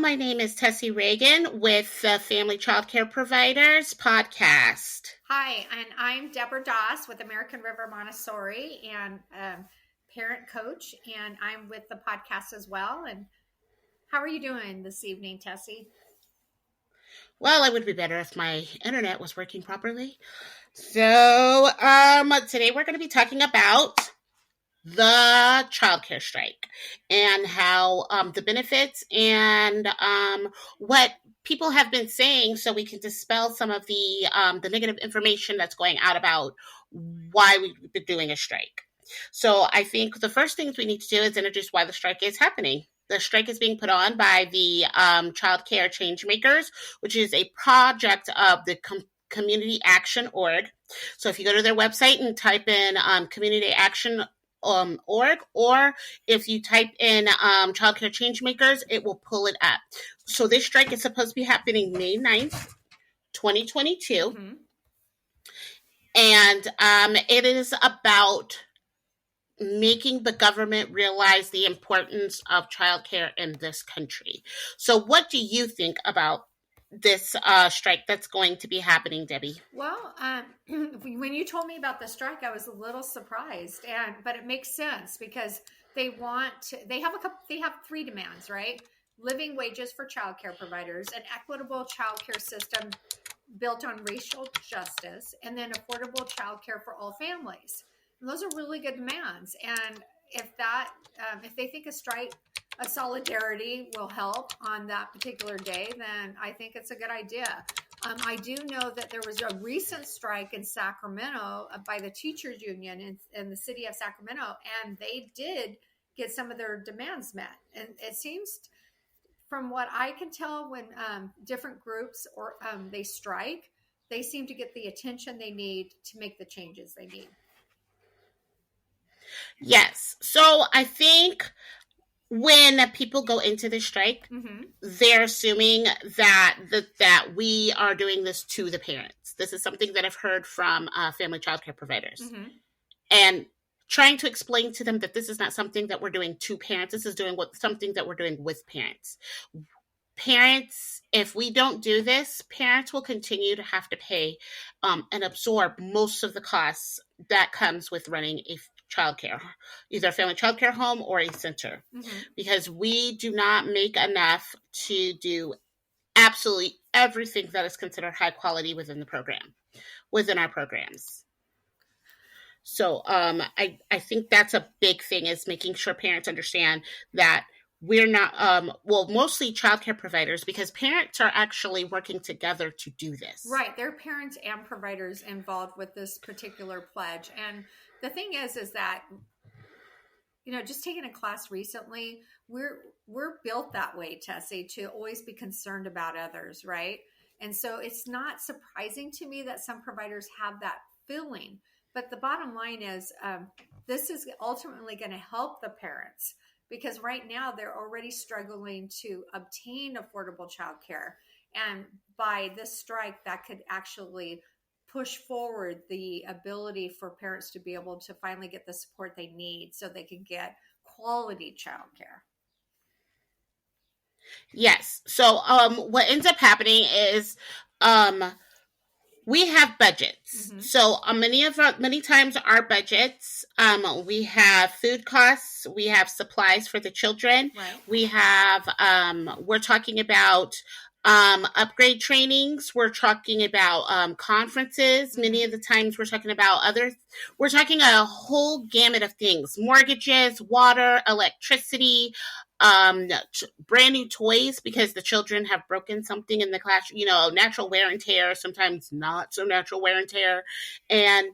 my name is Tessie Reagan with the Family Childcare Providers podcast. Hi, and I'm Deborah Doss with American River Montessori and parent coach, and I'm with the podcast as well. And how are you doing this evening, Tessie? Well, it would be better if my internet was working properly. So, today we're going to be talking about the childcare strike and how the benefits and what people have been saying, so we can dispel some of the negative information that's going out about why we've been doing a strike. So I think the first things we need to do is introduce why the strike is happening. The strike is being put on by the Child Care Changemakers, which is a project of the Community Action Org. So if you go to their website and type in Community Action org, or if you type in Childcare Changemakers, it will pull it up. So this strike is supposed to be happening May 9th, 2022. Mm-hmm. And it is about making the government realize the importance of childcare in this country. So what do you think about this strike that's going to be happening, Debbie? Well, when you told me about the strike, I was a little surprised, but it makes sense because they have three demands, right? Living wages for childcare providers, an equitable childcare system built on racial justice, and then affordable childcare for all families. And those are really good demands. And if they think a solidarity will help on that particular day, then I think it's a good idea. I do know that there was a recent strike in Sacramento by the teachers union in the city of Sacramento, and they did get some of their demands met. And it seems, from what I can tell, when different groups they strike, they seem to get the attention they need to make the changes they need. Yes. So I think when people go into the strike, mm-hmm. they're assuming that we are doing this to the parents. This is something that I've heard from family childcare providers. Mm-hmm. And trying to explain to them that this is not something that we're doing to parents. This is something that we're doing with parents. Parents, if we don't do this, parents will continue to have to pay and absorb most of the costs that comes with running a childcare, either a family childcare home or a center, mm-hmm. because we do not make enough to do absolutely everything that is considered high quality within our programs. So I think that's a big thing, is making sure parents understand that we're not, mostly childcare providers, because parents are actually working together to do this. Right. There are parents and providers involved with this particular pledge. And the thing is that, just taking a class recently, we're built that way, Tessie, to always be concerned about others, right? And so it's not surprising to me that some providers have that feeling. But the bottom line is this is ultimately going to help the parents, because right now they're already struggling to obtain affordable childcare. And by this strike, that could actually push forward the ability for parents to be able to finally get the support they need so they can get quality childcare. Yes. So what ends up happening is we have budgets. Mm-hmm. So many times our budgets, we have food costs, we have supplies for the children, right. We have, we're talking about upgrade trainings, we're talking about conferences. Mm-hmm. Many of the times we're talking a whole gamut of things: mortgages, water, electricity, brand new toys because the children have broken something in the class, natural wear and tear, sometimes not so natural wear and tear. And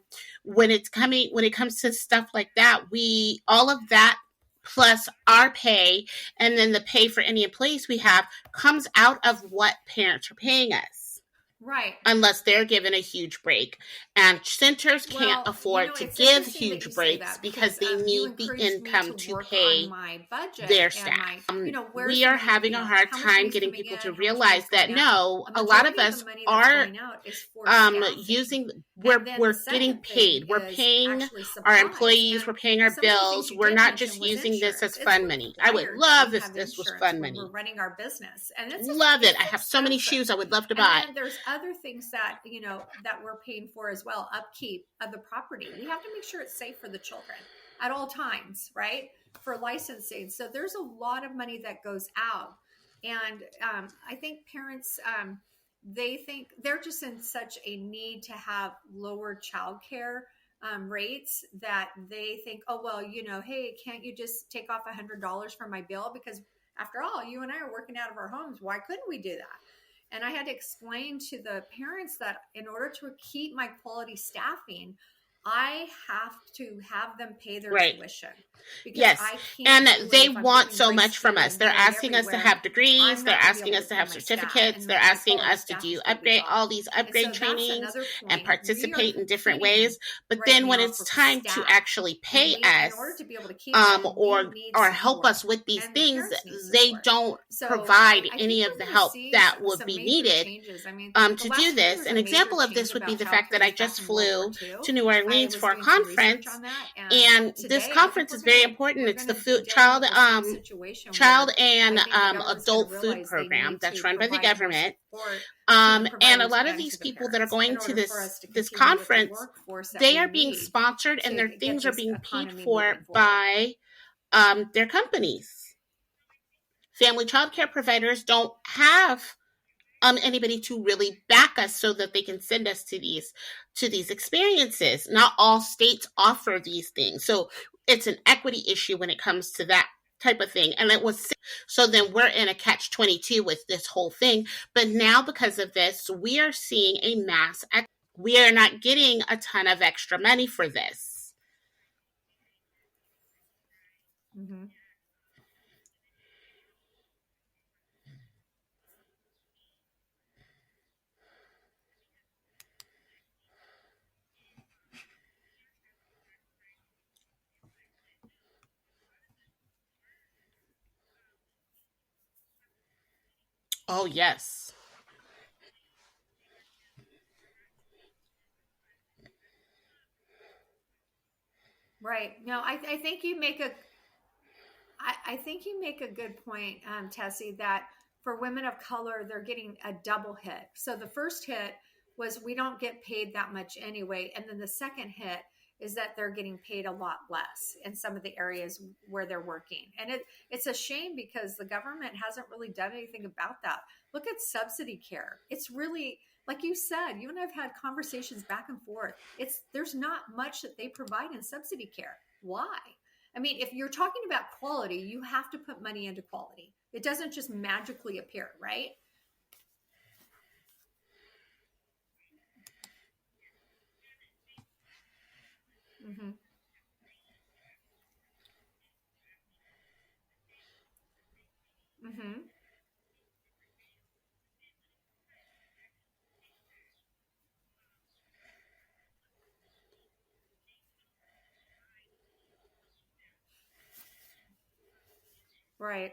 when it comes to stuff like that, all of that plus our pay, and then the pay for any employees we have, comes out of what parents are paying us. Right. unless they're given a huge break. And centers can't Well, afford to it's give interesting that you huge say breaks that because because they you need the encouraged me income to to work on pay my budget their and staff. my, where's We the are money, having a hard how much money time is getting coming people in, to how much money realize is that going out. no, A a lot of majority of the us money that's are going out is for staffing. using And then the we're getting second thing paid. We're is paying actually our supplies. employees, And we're paying our some of the things bills. you We're did not mention just was using this as insurance. It's fun money. I would required that love we if have this was insurance fun when we're money. running our business. And Love it. it's I have so many expensive. shoes I would love to And buy. then there's other things that, that we're paying for as well. Upkeep of the property. We have to make sure it's safe for the children at all times, right? For licensing. So there's a lot of money that goes out. And I think parents, they think they're just in such a need to have lower childcare rates that they think, oh, well, hey, can't you just take off $100 from my bill? Because after all, you and I are working out of our homes. Why couldn't we do that? And I had to explain to the parents that in order to keep my quality staffing, I have to have them pay their Right. tuition because Yes. I And can't do they it if I'm want giving so grace much from here us. and They're there and asking us to everywhere. have degrees. I'm They're not going to be asking able us to to pay have my staff, certificates. and They're my asking quality us to staff do is going to be off. all these And so upgrade that's trainings another and point. We are participate in different competing ways. But right then when now it's for time to staff. actually pay In order us to be able to keep them, we need or help support. us with these And the things, parents need they support. don't So provide I any think of we're the going to help see that would some be major needed changes. I mean, the to last do time there this. was An a major example of change this would be about the fact that childcare I was back just in World War flew II. to New I Orleans was for a doing some research conference, on that, and this today I think conference is very important. we're It's gonna the be food dealing with the same situation child where and I think the government's going to adult food realize they program need that's to run by the provide more government. support to the And a providers lot of and to these the people that are parents in going to order for us to this continue with the conference, workforce that they we are being need sponsored and their to get things are this being paid economy for moving forward. by their companies. Family childcare providers don't have anybody to really back us so that they can send us to these experiences. Not all states offer these things, so it's an equity issue when it comes to that type of thing. And it was so then we're in a catch-22 with this whole thing. But now because of this, we are seeing a mass. We are not getting a ton of extra money for this. Mm-hmm. Oh yes. Right. No, I think you make I think you make a good point, Tessie, that for women of color, they're getting a double hit. So the first hit was we don't get paid that much anyway. And then the second hit is that they're getting paid a lot less in some of the areas where they're working. And it's a shame because the government hasn't really done anything about that. Look at subsidy care. It's really, like you said, you and I've had conversations back and forth. There's not much that they provide in subsidy care. Why? I mean, if you're talking about quality, you have to put money into quality. It doesn't just magically appear, right? Mm-hmm. Mm-hmm. Right.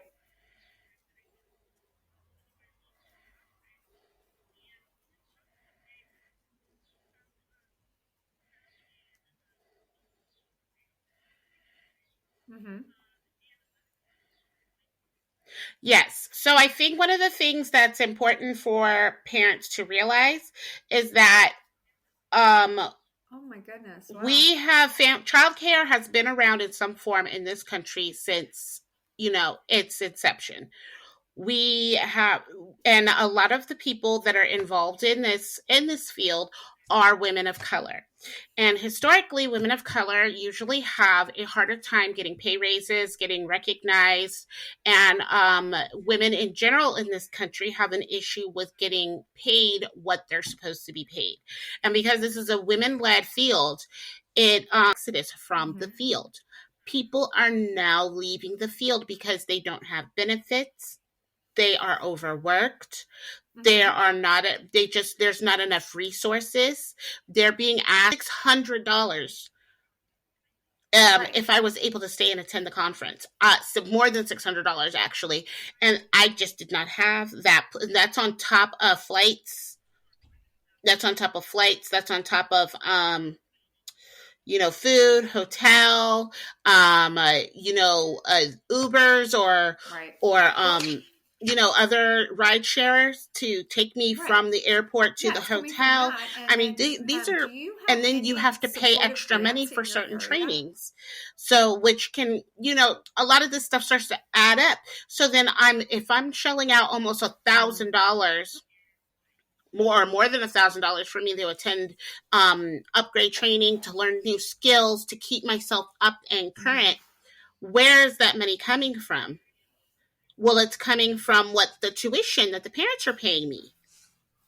Mm-hmm. Yes. So I think one of the things that's important for parents to realize is that um, Oh my goodness. Wow. we have childcare has been around in some form in this country since its inception. We have, and a lot of the people that are involved in this field are women of color. And historically, women of color usually have a harder time getting pay raises, getting recognized, and women in general in this country have an issue with getting paid what they're supposed to be paid. And because this is a women-led field, it exodus from the Mm-hmm. field. People are now leaving the field because they don't have benefits, they are overworked, There are not, there's not enough resources. They're being asked $600 Right. if I was able to stay and attend the conference. So more than $600 actually, and I just did not have that. That's on top of flights. That's on top of flights. That's on top of food, hotel, Ubers Right. other ride sharers to take me Right. from the airport to Yeah, the it's coming from hotel. that. And I mean, then, these do are, you have and then you any have to pay supportive extra money grants for in your certain area? trainings. So, which can, a lot of this stuff starts to add up. So then if I'm shelling out almost $1,000 more than $1,000 for me to attend upgrade training, to learn new skills, to keep myself up and current. Where is that money coming from? Well, it's coming from what the tuition that the parents are paying me.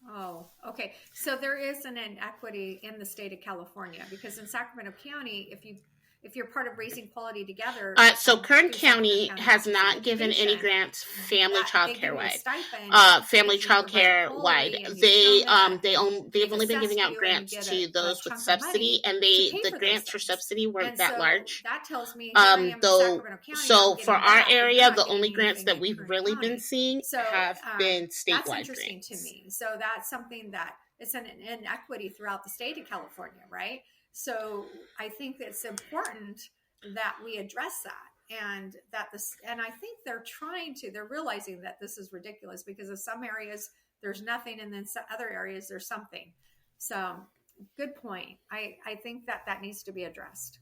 Oh, okay. So there is an inequity in the state of California, because in Sacramento County, if you're part of Raising Quality Together, So Kern through County Sacramento has Office of not given any Education, grants family that they childcare give you a wide. stipend Family if you provide childcare wide. quality and you've shown that They've they've only been giving assessed out you and you grants get to a those with chunk of subsidy, money and to pay the for those grants for things. subsidy weren't And that so large. that tells me here I am in Sacramento County, I'm So for getting our that, but you're area, not the getting only grants anything that in we've Kern really been County. seeing So have been that's statewide interesting grants. to me. So that's something that it's an inequity throughout the state of California, right? So I think it's important that we address that, and I think they're realizing that this is ridiculous, because in some areas there's nothing, and then some other areas there's something. So good point. I think that needs to be addressed.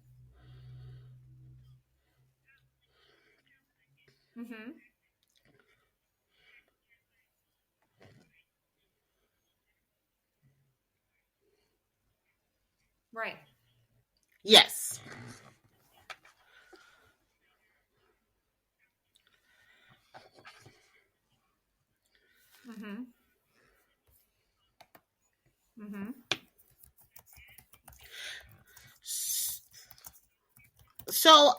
Mm-hmm. Right. Yes. Mm-hmm. Mm-hmm. So,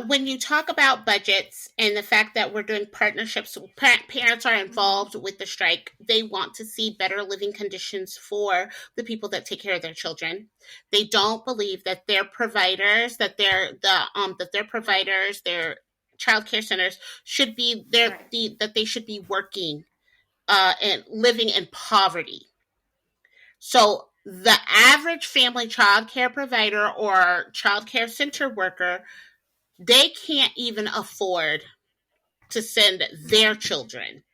when you talk about budgets and the fact that we're doing partnerships, parents are involved with the strike. They want to see better living conditions for the people that take care of their children. They don't believe that their providers, their child care centers should be that they should be working and living in poverty. So the average family child care provider or child care center worker, they can't even afford to send their children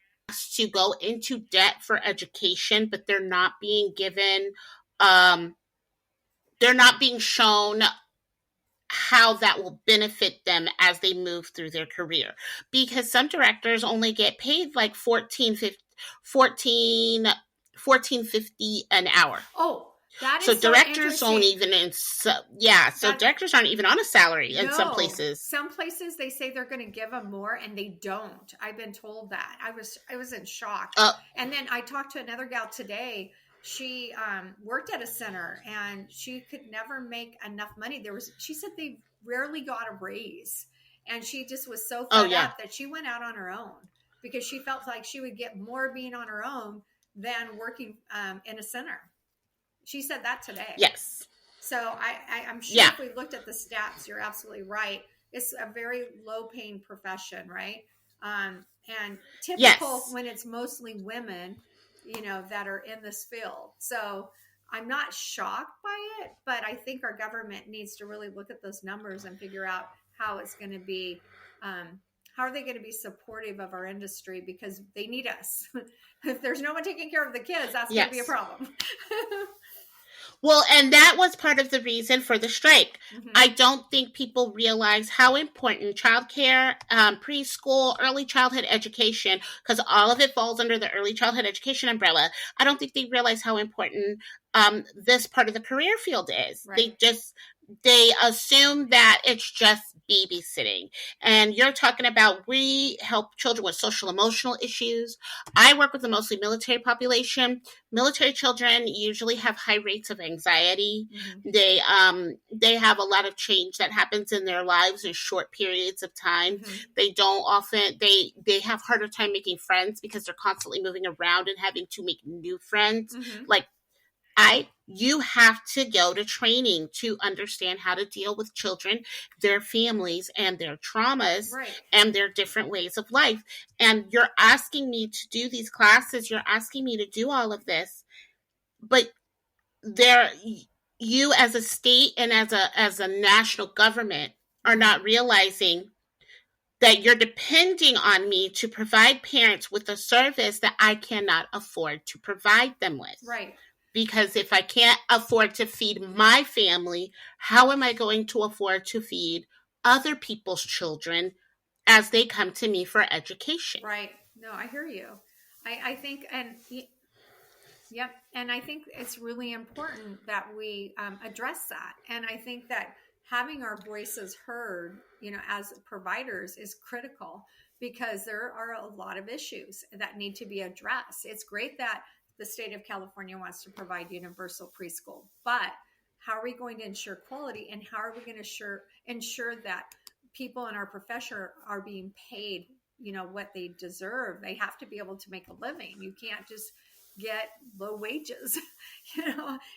to go into debt for education, but they're not being shown how that will benefit them as they move through their career, because some directors only get paid like 14.50 an hour. Oh, that is So so directors don't interesting. even directors aren't even on a salary in some places. Some places they say they're going to give them more, and they don't. I've been told that. I was in shock. And then I talked to another gal today. She worked at a center, and she could never make enough money. She said they rarely got a raise, and she just was so fed up that she went out on her own, because she felt like she would get more being on her own than working in a center. She said that today. Yes. So I'm sure if we looked at the stats, you're absolutely right. It's a very low paying profession, right? And typical when it's mostly women, that are in this field. So I'm not shocked by it, but I think our government needs to really look at those numbers and figure out how it's going to be, how are they going to be supportive of our industry, because they need us. If there's no one taking care of the kids, that's going to be a problem. Well, and that was part of the reason for the strike. Mm-hmm. I don't think people realize how important childcare, preschool, early childhood education, because all of it falls under the early childhood education umbrella. I don't think they realize how important this part of the career field is. Right. They assume that it's just babysitting. And you're talking about we help children with social emotional issues. I work with a mostly military population. Military children usually have high rates of anxiety. Mm-hmm. They have a lot of change that happens in their lives in short periods of time. Mm-hmm. They don't often they have harder time making friends because they're constantly moving around and having to make new friends. Mm-hmm. Like you have to go to training to understand how to deal with children, their families, and their traumas, right, and their different ways of life. And you're asking me to do these classes, you're asking me to do all of this, but there, you as a state and as a national government are not realizing that you're depending on me to provide parents with a service that I cannot afford to provide them with. right. Because if I can't afford to feed my family, how am I going to afford to feed other people's children as they come to me for education? Right. No, I hear you. I think, and yep. And I think it's really important that we address that. And I think that having our voices heard, as providers is critical because there are a lot of issues that need to be addressed. It's great that the state of California wants to provide universal preschool, but how are we going to ensure quality and how are we going to ensure that people in our profession are being paid, what they deserve? They have to be able to make a living. You can't just get low wages,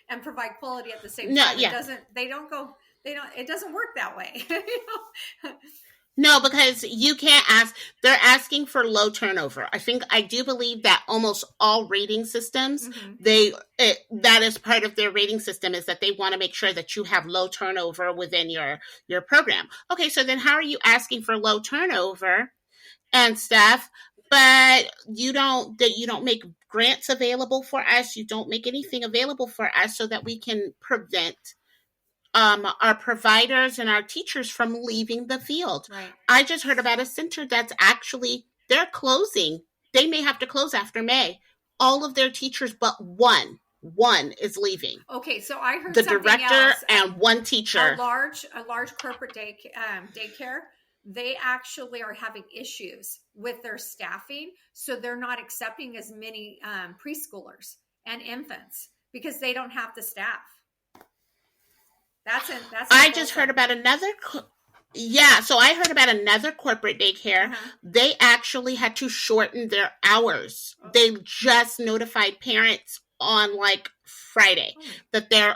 and provide quality at the same time. Yeah. It doesn't work that way. No, because you can't they're asking for low turnover. I do believe that almost all rating systems, Mm-hmm. that is part of their rating system is that they want to make sure that you have low turnover within your program. Okay, so then how are you asking for low turnover and stuff, but you don't make grants available for us, you don't make anything available for us so that we can prevent our providers and our teachers from leaving the field. Right. I just heard about a center that's actually they're closing. They may have to close after May. All of their teachers but one is leaving. Okay, so I heard The something director else. and one teacher. A large corporate daycare. They actually are having issues with their staffing, so they're not accepting as many preschoolers and infants because they don't have the staff. I just heard about another. So I heard about another corporate daycare. Uh-huh. They actually had to shorten their hours. Oh. They just notified parents on like Friday that their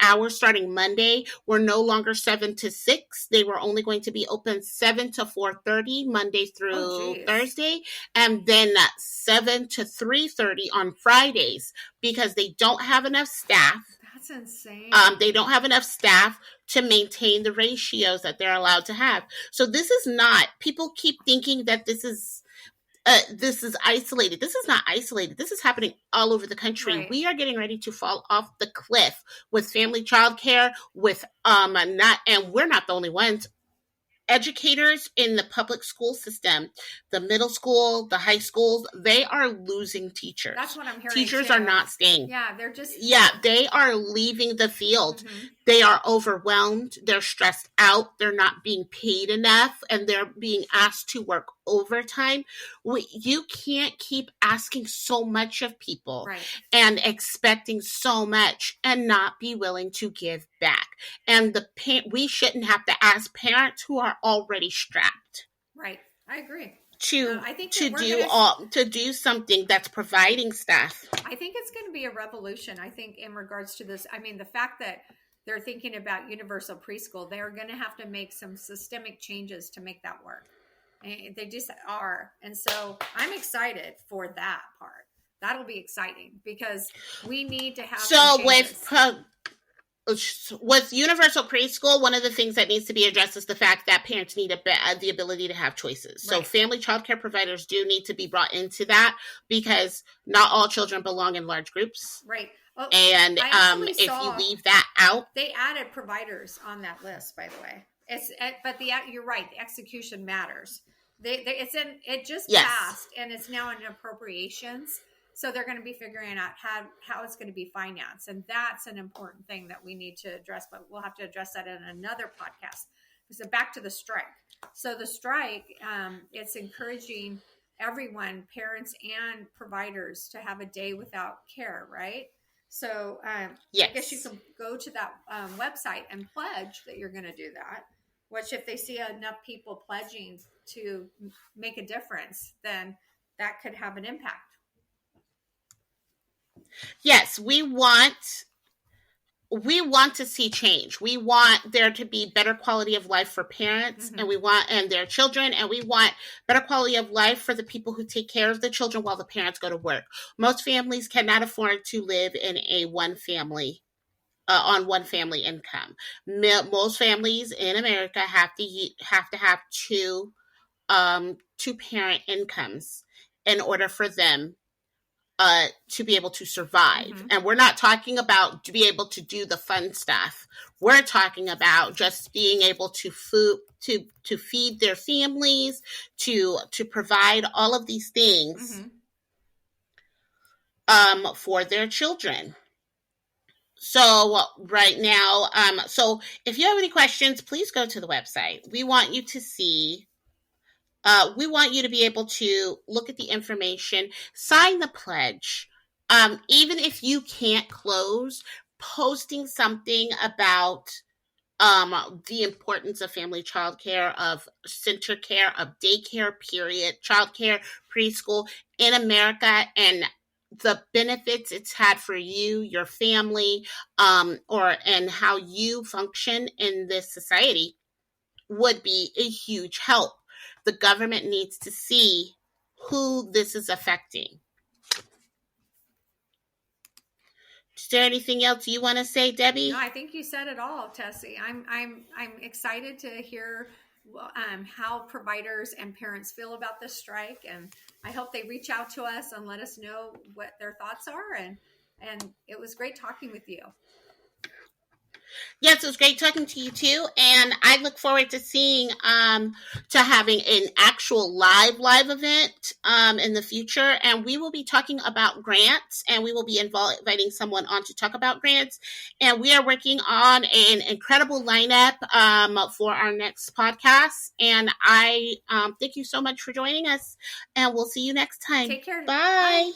hours starting Monday were no longer 7 to 6. They were only going to be open 7 to 4:30 Monday through Thursday, and then 7 to 3:30 on Fridays because they don't have enough staff. That's insane. They don't have enough staff to maintain the ratios that they're allowed to have. So this is not. People keep thinking that this is isolated. This is not isolated. This is happening all over the country. Right. We are getting ready to fall off the cliff with family childcare. With and we're not the only ones. Educators in the public school system, the middle school, the high schools, they are losing teachers. That's what I'm hearing. Teachers too. are not staying. Yeah, they're just. Yeah, they are leaving the field. Mm-hmm. They are overwhelmed. They're stressed out. They're not being paid enough, and they're being asked to work overtime. You can't keep asking so much of people and expecting so much and not be willing to give back. And we shouldn't have to ask parents who are already strapped. Right. I agree. To do something that's providing stuff. I think it's going to be a revolution. I think in regards to this, I mean, the fact that they're thinking about universal preschool, they're going to have to make some systemic changes to make that work. And they just are. And so I'm excited for that part. That'll be exciting because we need to have. So with universal preschool, one of the things that needs to be addressed is the fact that parents need the ability to have choices. So family childcare providers do need to be brought into that because not all children belong in large groups. Right. Oh, and if you leave that out, they added providers on that list, by the way. You're right. The execution matters. It just passed and it's now in appropriations. So they're going to be figuring out how it's going to be financed. And that's an important thing that we need to address, but we'll have to address that in another podcast. So back to the strike. So the strike, it's encouraging everyone, parents and providers, to have a day without care, right? So Yes. I guess you can go to that website and pledge that you're going to do that. Which, if they see enough people pledging to make a difference, then that could have an impact. Yes, we want to see change. We want there to be better quality of life for parents, and we want, and their children, and we want better quality of life for the people who take care of the children while the parents go to work. Most families cannot afford to live in a one family on one family income. Most families in America have to have two parent incomes in order for them to be able to survive. And we're not talking about to be able to do the fun stuff. We're talking about just being able to feed their families, to provide all of these things for their children. So right now, so if you have any questions, please go to the website. We want you to see. We want you to be able to look at the information, sign the pledge. Even if you can't close, posting something about the importance of family childcare, of center care, of daycare, period, childcare, preschool in America, and the benefits it's had for you, your family, and how you function in this society would be a huge help. The government needs to see who this is affecting. Is there anything else you want to say, Debbie? No, I think you said it all, Tessie. I'm excited to hear how providers and parents feel about this strike, and I hope they reach out to us and let us know what their thoughts are. And it was great talking with you. Yes, it was great talking to you too, and I look forward to seeing to having an actual live event in the future. And we will be talking about grants, and we will be inviting someone on to talk about grants. And we are working on an incredible lineup for our next podcast. And I thank you so much for joining us, and we'll see you next time. Take care. Bye. Bye.